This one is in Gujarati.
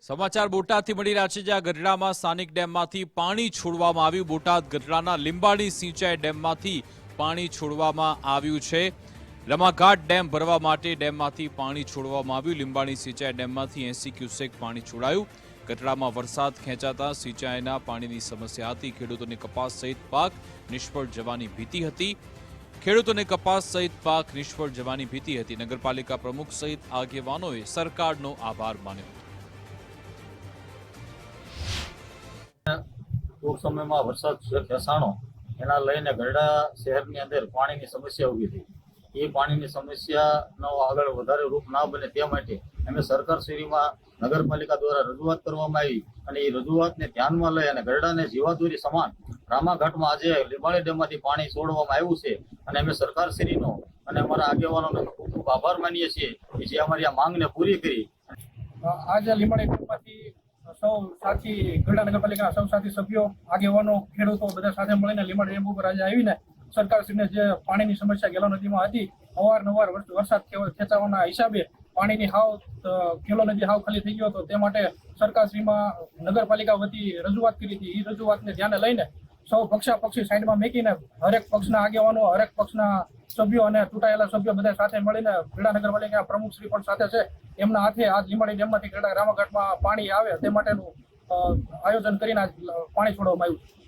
સમાચાર બોટાદથી મળી રહ્યા છે, જ્યાં ગઢડામાં સ્થાનિક ડેમમાંથી પાણી છોડવામાં આવ્યું। બોટાદ ગઢડાના લીંબાડી સિંચાઈ ડેમમાંથી પાણી છોડવામાં આવ્યું છે। રમાઘાટ ડેમ ભરવા માટે ડેમમાંથી પાણી છોડવામાં આવ્યું। લીંબાડી સિંચાઈ ડેમમાંથી 80 ક્યુસેક પાણી છોડાયું। ગઢડામાં વરસાદ ખેંચાતા સિંચાઈના પાણીની સમસ્યા હતી। ખેડૂતોને કપાસ સહિત પાક નિષ્ફળ જવાની ભીતિ હતી। ખેડૂતોને કપાસ સહિત પાક નિષ્ફળ જવાની ભીતિ હતી। નગરપાલિકા પ્રમુખ સહિત આગેવાનોએ સરકારનો આભાર માન્યો હતો। ટૂંક સમયમાં વરસાદ ખેંચાણો એના લઈને ગઢડા શહેરની અંદર પાણીની સમસ્યા ઊભી થઈ। એ પાણીની સમસ્યાનો આગળ વધારે રૂપ ના બને તે માટે અમે સરકારશ્રીમાં નગરપાલિકા દ્વારા રજૂઆત કરવામાં આવી અને એ રજૂઆતને ધ્યાનમાં લઈ અને ગઢડાને જીવાદોરી સમાન રામાઘાટમાં આજે લીંબાડી ડેમમાંથી પાણી છોડવામાં આવ્યું છે અને અમે સરકારશ્રીનો અને અમારા આગેવાનોનો ખૂબ ખૂબ આભાર માનીએ છીએ કે જે અમારી આ માંગને પૂરી કરી। આજે લીંબાડી ડેમમાંથી સૌ સાથી ગઢડા નગરપાલિકાના સૌ સાથી સભ્યો આગેવાનો ખેડૂતો બધા સાથે મળીને લીંબાડી ડેમ ઉપર આજે આવીને સરકારશ્રીને જે પાણીની સમસ્યા ગેલો નદીમાં હતી, અવારનવાર વરસાદ ખેંચાવાના હિસાબે પાણીની ગેલો નદી ખાલી થઈ ગયો હતો, તે માટે સરકારશ્રીમાં નગરપાલિકા વતી રજૂઆત કરી હતી। એ રજૂઆતને ધ્યાને લઈને સૌ પક્ષી સાઈડમાં મૂકીને હરેક પક્ષના આગેવાનો, હરેક પક્ષના સભ્યો અને ચૂંટાયેલા સભ્યો બધા સાથે મળીને ગઢડા નગરપાલિકાના પ્રમુખશ્રી પણ સાથે છે, એમના હાથે આજ લીંબાડી ડેમમાંથી ગઢડા રામાઘાટમાં પાણી આવે તે માટેનું આયોજન કરીને આજ પાણી છોડવામાં આવ્યું।